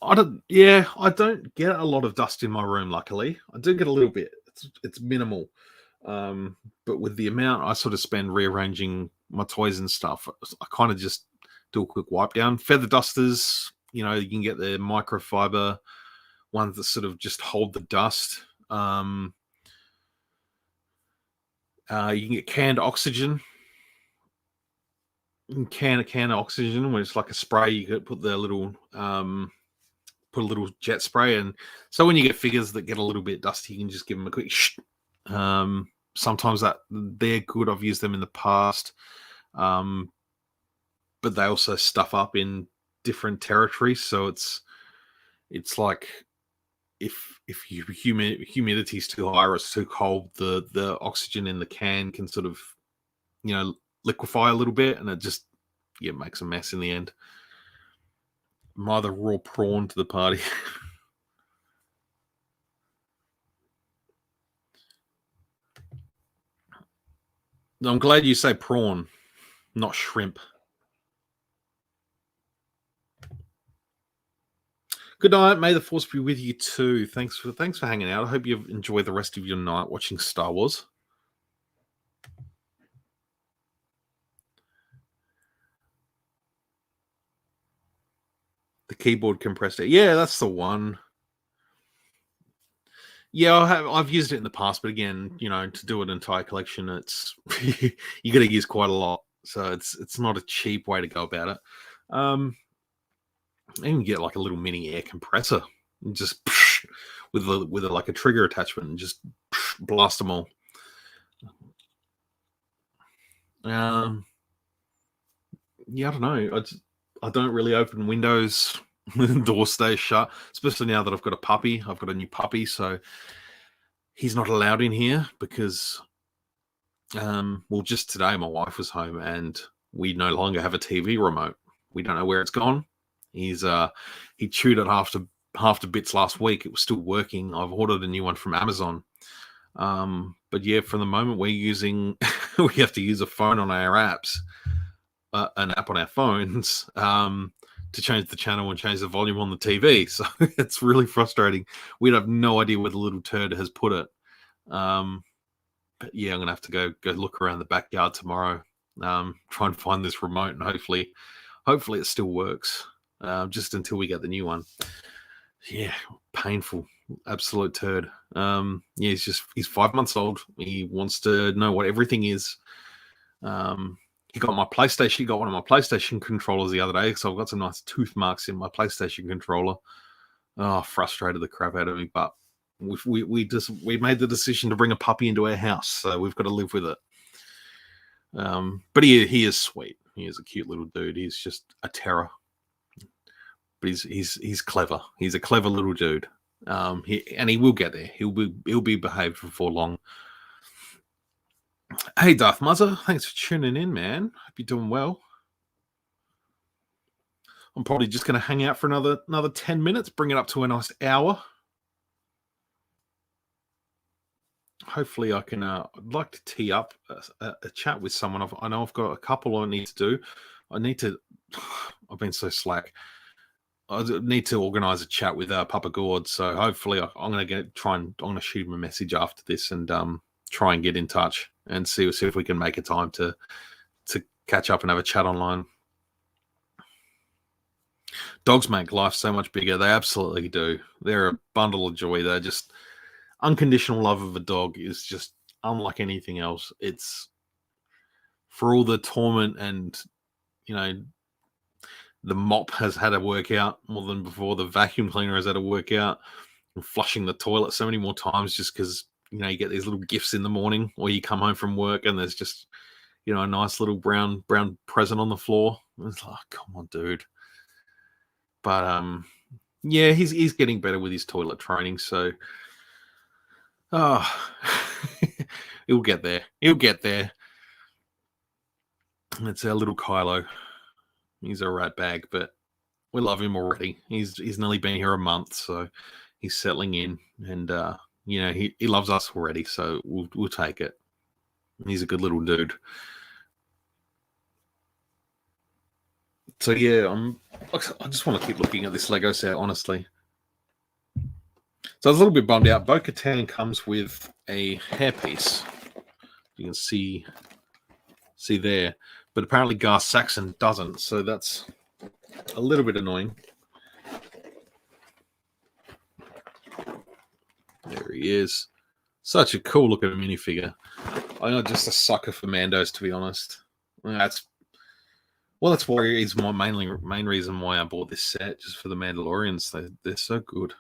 I don't. Yeah, I don't get a lot of dust in my room. Luckily, I do get a little bit. It's minimal. But with the amount I sort of spend rearranging my toys and stuff, I kind of just do a quick wipe down. Feather dusters, you can get the microfiber ones that sort of just hold the dust. You can get canned oxygen. Can of oxygen, where it's like a spray. You could put the little put a little jet spray, and so when you get figures that get a little bit dusty, you can just give them a quick shh. Sometimes that they're good. I've used them in the past, but they also stuff up in different territories. So it's like if humidity is too high or it's too cold, the oxygen in the can can sort of liquefy a little bit, and it just makes a mess in the end. Mother raw prawn to the party. I'm glad you say prawn, not shrimp. Good night. May the force be with you too. Thanks for hanging out. I hope you enjoy the rest of your night watching Star Wars. The keyboard compressor. Yeah, that's the one. Yeah, I've used it in the past, but again, to do an entire collection, it's you got to use quite a lot, so it's not a cheap way to go about it. You can get like a little mini air compressor, and just with like a trigger attachment, and just blast them all. Yeah, I don't know. I don't really open windows. The door stays shut, especially now that I've got a puppy. I've got a new puppy, so he's not allowed in here because, well, just today my wife was home and we no longer have a TV remote. We don't know where it's gone. He chewed it half to bits last week. It was still working. I've ordered a new one from Amazon. But yeah, for the moment we're using, we have to use a phone on our apps, an app on our phones, to change the channel and change the volume on the TV. So it's really frustrating. We have no idea where the little turd has put it. But yeah, I'm gonna have to go look around the backyard tomorrow, try and find this remote, and hopefully it still works. Just until we get the new one. Yeah, painful, absolute turd. Yeah, he's 5 months old. He wants to know what everything is. He got my PlayStation. He got one of my PlayStation controllers the other day, so I've got some nice tooth marks in my PlayStation controller. Oh, frustrated the crap out of me, but we made the decision to bring a puppy into our house, so we've got to live with it. But he is sweet. He is a cute little dude. He's just a terror, but he's clever. He's a clever little dude. He will get there. He'll be behaved before long. Hey, Darth Muzzer, thanks for tuning in, man. Hope you're doing well. I'm probably just going to hang out for another 10 minutes, bring it up to a nice hour. Hopefully I can, I'd like to tee up a chat with someone. I know I've got a couple I need to do. I've been so slack. I need to organise a chat with Papa Gord. So hopefully I'm going to shoot him a message after this and try and get in touch and see if we can make a time to catch up and have a chat online. Dogs make life so much bigger. They absolutely do. They're a bundle of joy. They're just unconditional love of a dog is just unlike anything else. It's for all the torment and, the mop has had to work out more than before. The vacuum cleaner has had to work out, and flushing the toilet so many more times just because, you get these little gifts in the morning, or you come home from work and there's just, a nice little brown present on the floor. It's like, come on, dude. But Yeah, he's getting better with his toilet training, so oh, he'll get there. He'll get there. It's our little Kylo. He's a rat bag, but we love him already. He's nearly been here a month, so he's settling in, and he loves us already, so we'll take it. He's a good little dude. So yeah, I just want to keep looking at this Lego set, honestly. So I was a little bit bummed out. Bo-Katan comes with a hairpiece. You can see there, but apparently Gar Saxon doesn't. So that's a little bit annoying. There he is. Such a cool looking minifigure. I'm just a sucker for Mandos, to be honest. That's why he's my main reason why I bought this set, just for the Mandalorians. They're so good.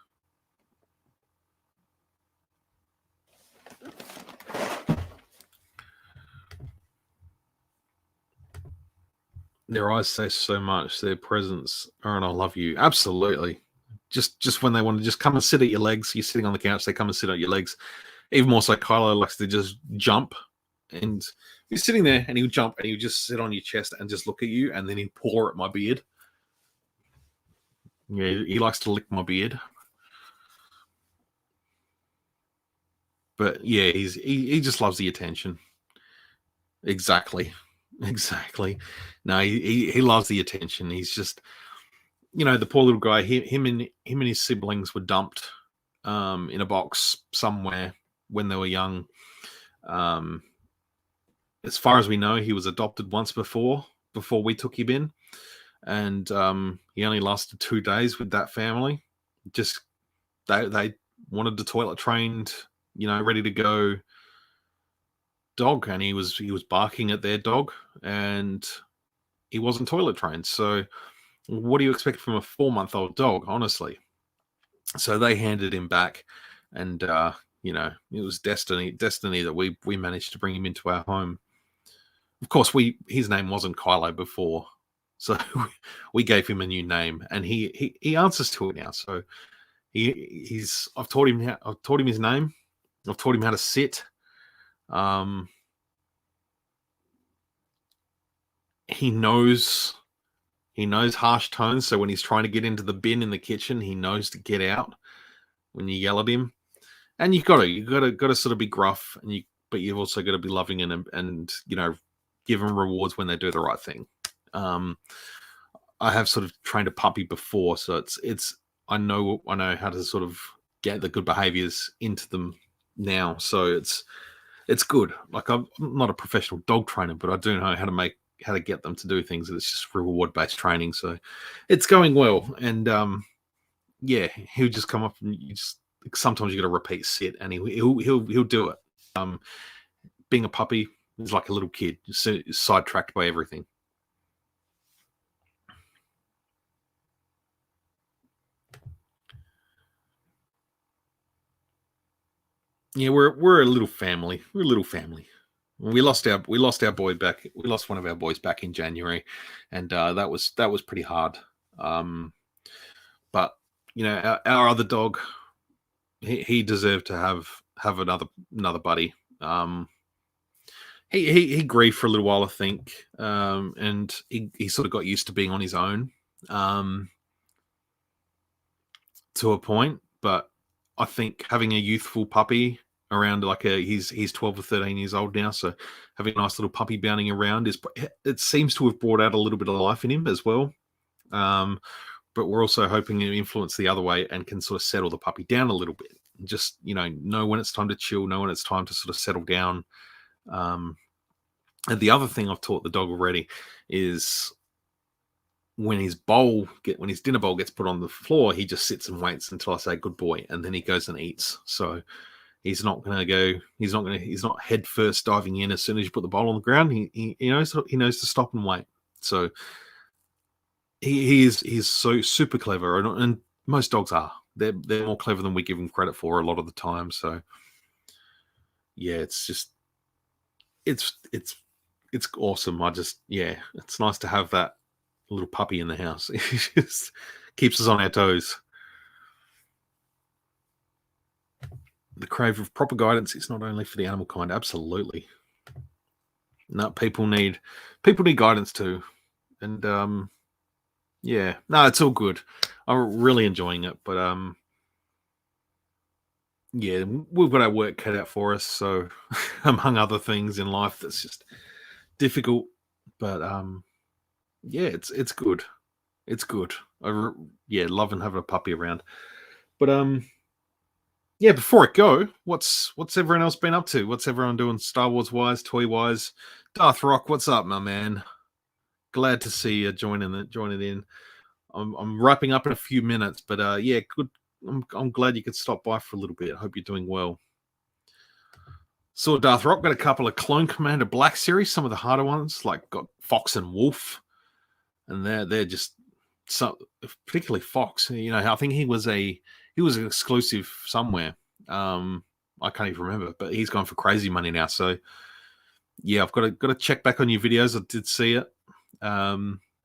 Their eyes say so much. Their presence, and I love you. Absolutely. Just when they want to just come and sit at your legs, you're sitting on the couch, they come and sit at your legs. Even more so, Kylo likes to just jump, and he's sitting there, and he'll jump, and he'll just sit on your chest and just look at you, and then he'll paw at my beard. Yeah, he likes to lick my beard. But yeah, he just loves the attention. Exactly. No, he loves the attention. He's just, the poor little guy. Him and his siblings were dumped in a box somewhere when they were young. As far as we know, he was adopted once before we took him in, and he only lasted 2 days with that family. Just they wanted the toilet trained, ready to go dog, and he was barking at their dog, and he wasn't toilet trained. So what do you expect from a 4-month-old dog, honestly? So they handed him back, and it was destiny that we managed to bring him into our home. Of course, his name wasn't Kylo before, so we gave him a new name, and he answers to it now. So I've taught him his name. I've taught him how to sit. He knows harsh tones, so when he's trying to get into the bin in the kitchen, he knows to get out when you yell at him. And you've got to sort of be gruff, but you've also got to be loving and give them rewards when they do the right thing. I have sort of trained a puppy before, so it's I know how to sort of get the good behaviors into them now. So it's good. Like, I'm not a professional dog trainer, but I do know how to get them to do things. It's just reward based training, so it's going well. And yeah, he'll just come up, and sometimes you got to repeat sit, and he'll do it. Being a puppy is like a little kid, sidetracked by everything. Yeah, we're a little family. We're a little family. We lost our boy back. We lost one of our boys back in January, and that was pretty hard. But our other dog, he deserved to have another buddy. He grieved for a little while, I think, and he sort of got used to being on his own, to a point. But I think having a youthful puppy around, he's 12 or 13 years old now, so having a nice little puppy bounding around it seems to have brought out a little bit of life in him as well. But we're also hoping to influence the other way and can sort of settle the puppy down a little bit. Just know when it's time to chill, know when it's time to sort of settle down. And the other thing I've taught the dog already is when his dinner bowl gets put on the floor, he just sits and waits until I say good boy, and then he goes and eats. So he's not head first diving in as soon as you put the bowl on the ground. He knows to stop and wait. So he's so super clever, and most dogs are. They're more clever than we give them credit for a lot of the time. So yeah, it's awesome. It's nice to have that little puppy in the house. It just keeps us on our toes. The crave of proper guidance is not only for the animal kind. Absolutely. No, people need guidance too. And yeah, no, it's all good. I'm really enjoying it, but yeah, we've got our work cut out for us. So, among other things in life, that's just difficult. But yeah, it's good. It's good. Yeah, loving having a puppy around. But yeah, before I go, what's everyone else been up to? What's everyone doing Star Wars wise, toy wise? Darth Rock, what's up, my man? Glad to see you joining in. I'm wrapping up in a few minutes, but yeah, good. I'm glad you could stop by for a little bit. I hope you're doing well. So Darth Rock got a couple of Clone Commander Black series, some of the harder ones, like got Fox and Wolf, and they're just so particularly Fox. You know, I think he was an exclusive somewhere. I can't even remember, but he's gone for crazy money now. So yeah, I've got to check back on your videos. I did see it.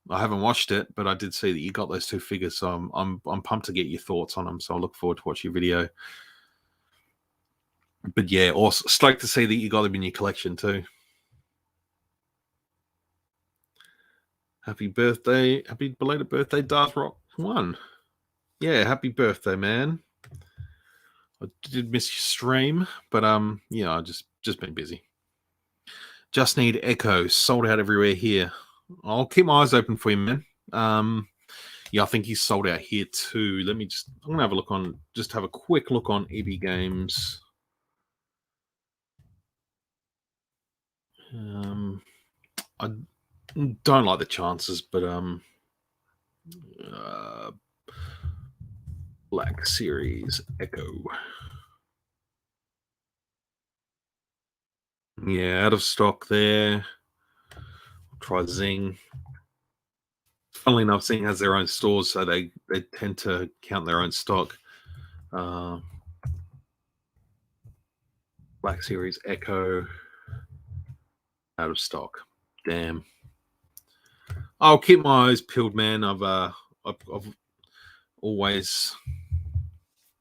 I haven't watched it, but I did see that you got those two figures, so I'm pumped to get your thoughts on them. So I look forward to watching your video. But yeah, also stoked to see that you got them in your collection too. Happy birthday, happy belated birthday, Darth Rock 1. Yeah, happy birthday, man. I did miss your stream, but yeah, I just been busy. Just need Echo, sold out everywhere here. I'll keep my eyes open for you, man. Yeah, I think he's sold out here too. I'm gonna have a look on, just have a quick look on EB Games. I don't like the chances, but Black Series Echo. Yeah, out of stock there. I'll try Zing. Funnily enough, Zing has their own stores, so they tend to count their own stock. Black Series Echo out of stock. Damn. I'll keep my eyes peeled, man. I've always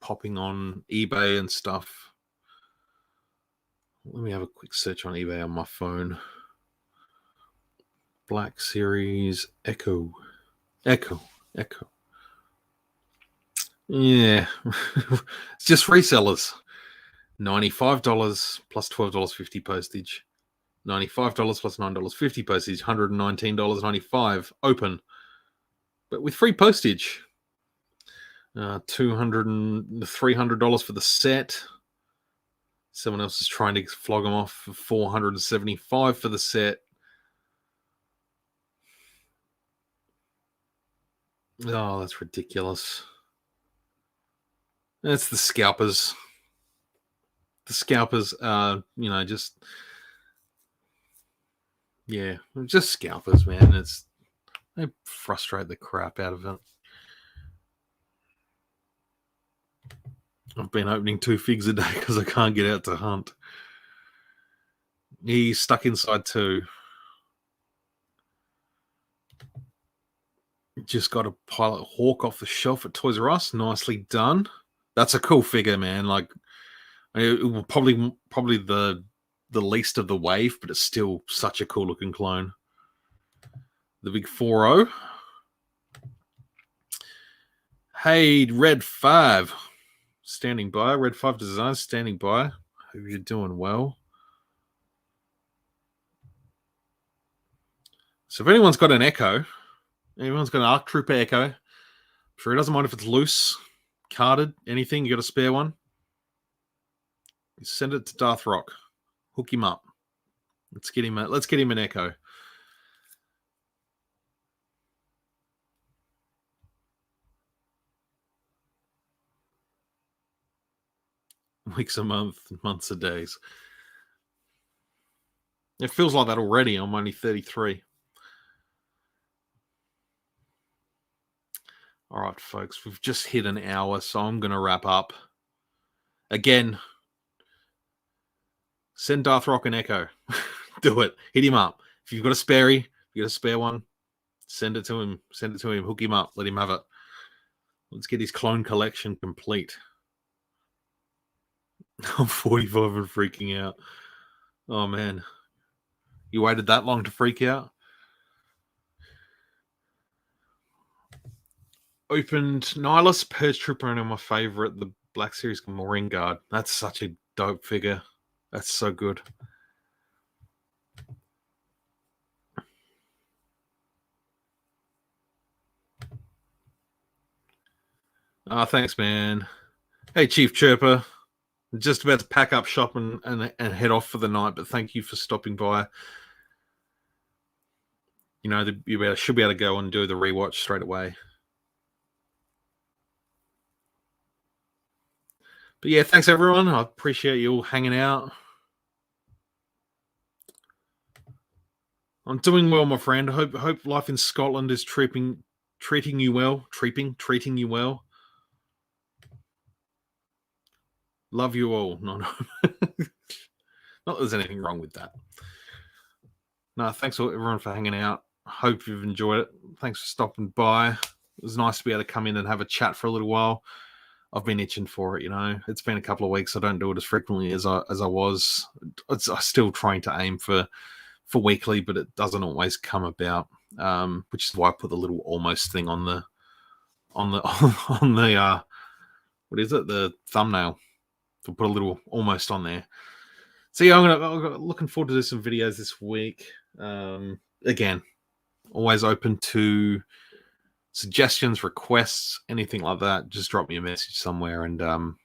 popping on eBay and stuff. Let me have a quick search on eBay on my phone. Black Series Echo. Yeah. It's just resellers. $95 plus $12.50 postage. $95 plus $9.50 postage. $119.95 open. But with free postage. $200 and $300 for the set. Someone else is trying to flog them off for $475 for the set. Oh, that's ridiculous. That's the scalpers. The scalpers are, just yeah, just scalpers, man. They frustrate the crap out of it. I've been opening 2 figs a day because I can't get out to hunt. He's stuck inside 2. Just got a Pilot Hawk off the shelf at Toys R Us. Nicely done. That's a cool figure, man. Like, it will probably the least of the wave, but it's still such a cool looking clone. The big 4-0. Hey, Red 5. Standing by. Red 5 Designs standing by. Hope you're doing well. So if anyone's got an Echo, anyone's got an Arc Trooper Echo, I'm sure it doesn't mind if it's loose, carded, anything, you got a spare one, send it to Darth Rock. Hook him up. Let's get him an Echo. Weeks a month, months a days. It feels like that already. I'm only 33. All right, folks, we've just hit an hour, so I'm going to wrap up. Again, send Darth Rock an Echo. Do it. Hit him up. If you've got a spare one, send it to him. Hook him up. Let him have it. Let's get his clone collection complete. I'm 45 and freaking out. Oh man, you waited that long to freak out? Opened Nihilus, Purge Trooper, and my favorite, the Black Series Marine Guard. That's such a dope figure. That's so good. Thanks, man. Hey, Chief Chirper. Just about to pack up shop and head off for the night, but thank you for stopping by. You know, you should be able to go and do the rewatch straight away. But yeah, thanks everyone. I appreciate you all hanging out. I'm doing well, my friend. Hope life in Scotland is treating you well. Treating you well. Love you all. No, not that there's anything wrong with that. No, thanks everyone for hanging out. Hope you've enjoyed it. Thanks for stopping by. It was nice to be able to come in and have a chat for a little while. I've been itching for it, you know. It's been a couple of weeks. I don't do it as frequently as I was. I'm still trying to aim for weekly, but it doesn't always come about. Which is why I put the little almost thing on the what is it? The thumbnail. To put a little almost on there. So yeah, I'm looking forward to do some videos this week. Again, always open to suggestions, requests, anything like that. Just drop me a message somewhere, and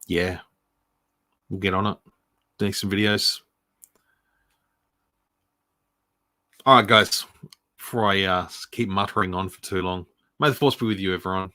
yeah, we'll get on it. Do some videos. All right, guys. Before I keep muttering on for too long, may the force be with you, everyone.